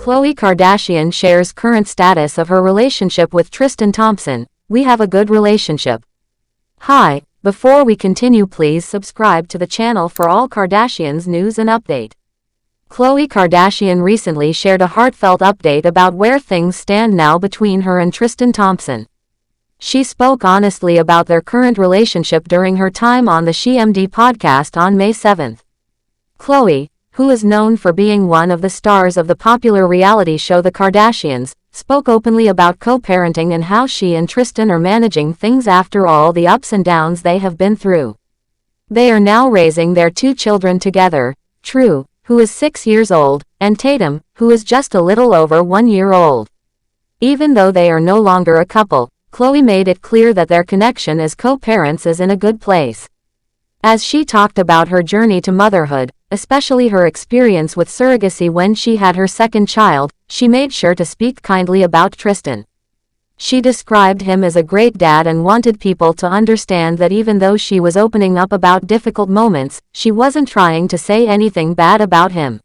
Khloé Kardashian shares current status of her relationship with Tristan Thompson. We have a good relationship. Hi, before we continue, please subscribe to the channel for all Kardashians news and update. Khloé Kardashian recently shared a heartfelt update about where things stand now between her and Tristan Thompson. She spoke honestly about their current relationship during her time on the SheMD podcast on May 7. Khloé, who is known for being one of the stars of the popular reality show The Kardashians, spoke openly about co-parenting and how she and Tristan are managing things after all the ups and downs they have been through. They are now raising their two children together, True, who is 6 years old, and Tatum, who is just a little over 1 year old. Even though they are no longer a couple, Khloé made it clear that their connection as co-parents is in a good place. As she talked about her journey to motherhood, especially her experience with surrogacy when she had her second child, she made sure to speak kindly about Tristan. She described him as a great dad and wanted people to understand that even though she was opening up about difficult moments, she wasn't trying to say anything bad about him.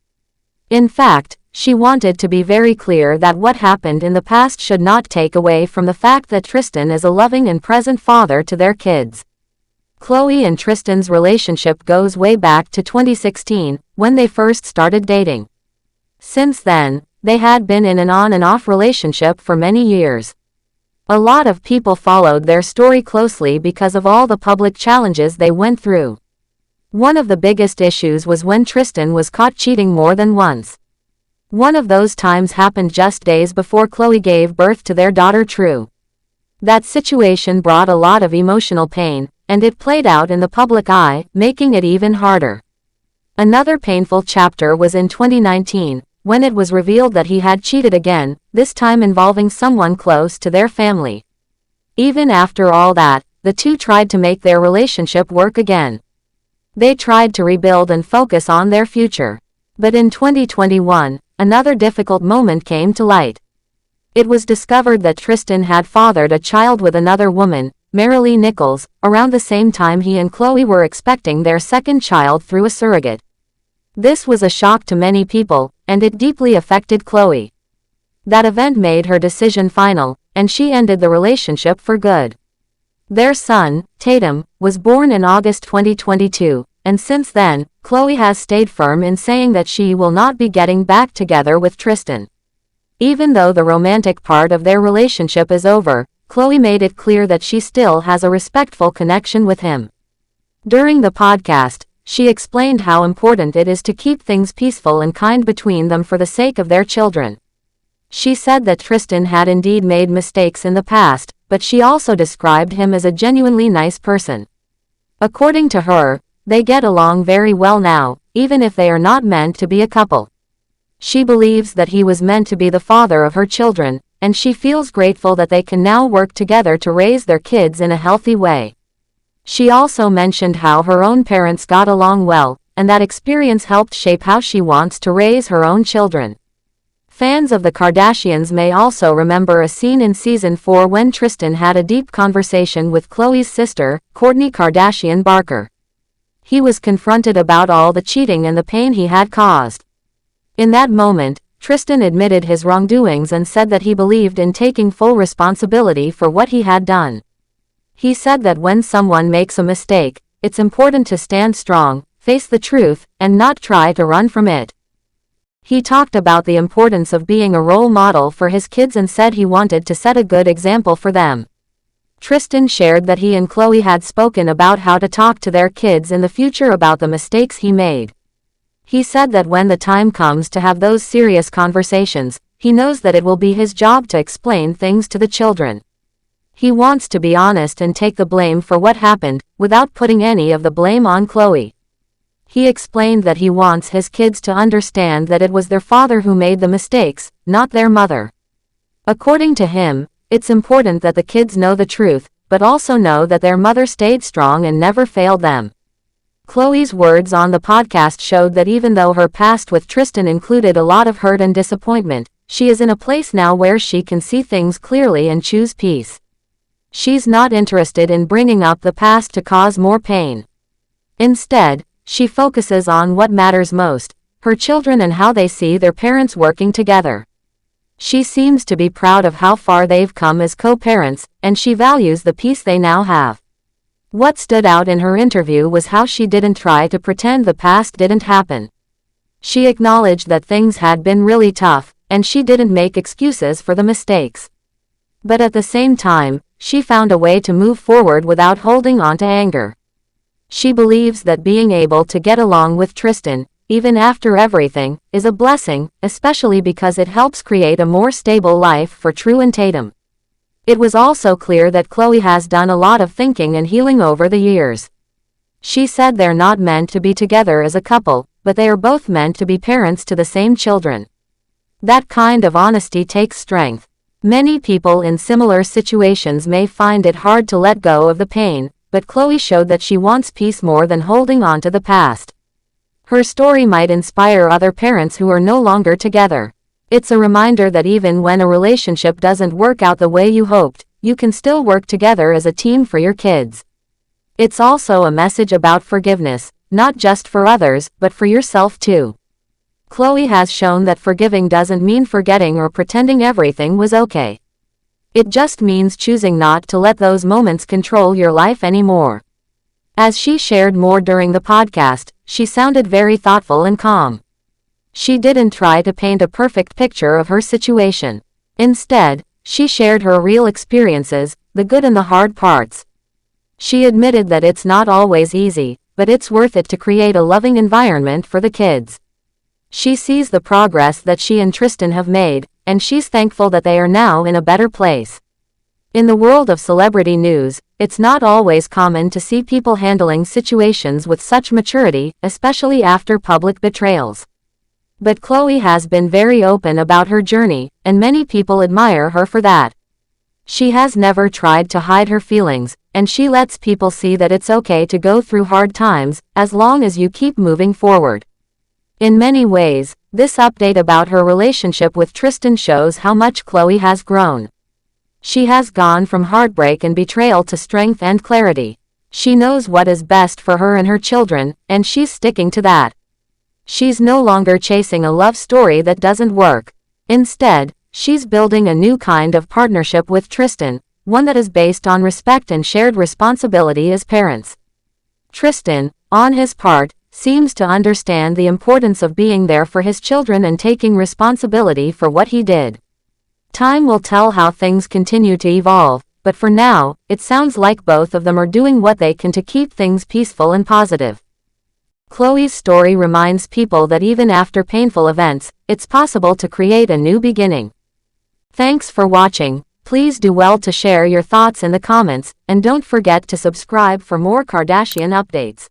In fact, she wanted to be very clear that what happened in the past should not take away from the fact that Tristan is a loving and present father to their kids. Khloé and Tristan's relationship goes way back to 2016, when they first started dating. Since then, they had been in an on and off relationship for many years. A lot of people followed their story closely because of all the public challenges they went through. One of the biggest issues was when Tristan was caught cheating more than once. One of those times happened just days before Khloé gave birth to their daughter True. That situation brought a lot of emotional pain, and it played out in the public eye, making it even harder. Another painful chapter was in 2019, when it was revealed that he had cheated again, this time involving someone close to their family. Even after all that, the two tried to make their relationship work again. They tried to rebuild and focus on their future. But in 2021, another difficult moment came to light. It was discovered that Tristan had fathered a child with another woman, Marilee Nichols, around the same time he and Khloé were expecting their second child through a surrogate. This was a shock to many people, and it deeply affected Khloé. That event made her decision final, and she ended the relationship for good. Their son, Tatum, was born in August 2022, and since then, Khloé has stayed firm in saying that she will not be getting back together with Tristan. Even though the romantic part of their relationship is over, Khloé made it clear that she still has a respectful connection with him. During the podcast, she explained how important it is to keep things peaceful and kind between them for the sake of their children. She said that Tristan had indeed made mistakes in the past, but she also described him as a genuinely nice person. According to her, they get along very well now, even if they are not meant to be a couple. She believes that he was meant to be the father of her children, and she feels grateful that they can now work together to raise their kids in a healthy way. She also mentioned how her own parents got along well, and that experience helped shape how she wants to raise her own children. Fans of the Kardashians may also remember a scene in season 4 when Tristan had a deep conversation with Khloé's sister, Kourtney Kardashian Barker. He was confronted about all the cheating and the pain he had caused. In that moment, Tristan admitted his wrongdoings and said that he believed in taking full responsibility for what he had done. He said that when someone makes a mistake, it's important to stand strong, face the truth, and not try to run from it. He talked about the importance of being a role model for his kids and said he wanted to set a good example for them. Tristan shared that he and Khloé had spoken about how to talk to their kids in the future about the mistakes he made. He said that when the time comes to have those serious conversations, he knows that it will be his job to explain things to the children. He wants to be honest and take the blame for what happened, without putting any of the blame on Khloé. He explained that he wants his kids to understand that it was their father who made the mistakes, not their mother. According to him, it's important that the kids know the truth, but also know that their mother stayed strong and never failed them. Khloé's words on the podcast showed that even though her past with Tristan included a lot of hurt and disappointment, she is in a place now where she can see things clearly and choose peace. She's not interested in bringing up the past to cause more pain. Instead, she focuses on what matters most, her children and how they see their parents working together. She seems to be proud of how far they've come as co-parents, and she values the peace they now have. What stood out in her interview was how she didn't try to pretend the past didn't happen. She acknowledged that things had been really tough, and she didn't make excuses for the mistakes. But at the same time, she found a way to move forward without holding on to anger. She believes that being able to get along with Tristan, even after everything, is a blessing, especially because it helps create a more stable life for True and Tatum. It was also clear that Khloé has done a lot of thinking and healing over the years. She said they're not meant to be together as a couple, but they are both meant to be parents to the same children. That kind of honesty takes strength. Many people in similar situations may find it hard to let go of the pain, but Khloé showed that she wants peace more than holding on to the past. Her story might inspire other parents who are no longer together. It's a reminder that even when a relationship doesn't work out the way you hoped, you can still work together as a team for your kids. It's also a message about forgiveness, not just for others, but for yourself too. Khloé has shown that forgiving doesn't mean forgetting or pretending everything was okay. It just means choosing not to let those moments control your life anymore. As she shared more during the podcast, she sounded very thoughtful and calm. She didn't try to paint a perfect picture of her situation. Instead, she shared her real experiences, the good and the hard parts. She admitted that it's not always easy, but it's worth it to create a loving environment for the kids. She sees the progress that she and Tristan have made, and she's thankful that they are now in a better place. In the world of celebrity news, it's not always common to see people handling situations with such maturity, especially after public betrayals. But Khloé has been very open about her journey, and many people admire her for that. She has never tried to hide her feelings, and she lets people see that it's okay to go through hard times, as long as you keep moving forward. In many ways, this update about her relationship with Tristan shows how much Khloé has grown. She has gone from heartbreak and betrayal to strength and clarity. She knows what is best for her and her children, and she's sticking to that. She's no longer chasing a love story that doesn't work. Instead, she's building a new kind of partnership with Tristan, one that is based on respect and shared responsibility as parents. Tristan, on his part, seems to understand the importance of being there for his children and taking responsibility for what he did. Time will tell how things continue to evolve, but for now, it sounds like both of them are doing what they can to keep things peaceful and positive. Khloé's story reminds people that even after painful events, it's possible to create a new beginning. Thanks for watching. Please do well to share your thoughts in the comments, and don't forget to subscribe for more Kardashian updates.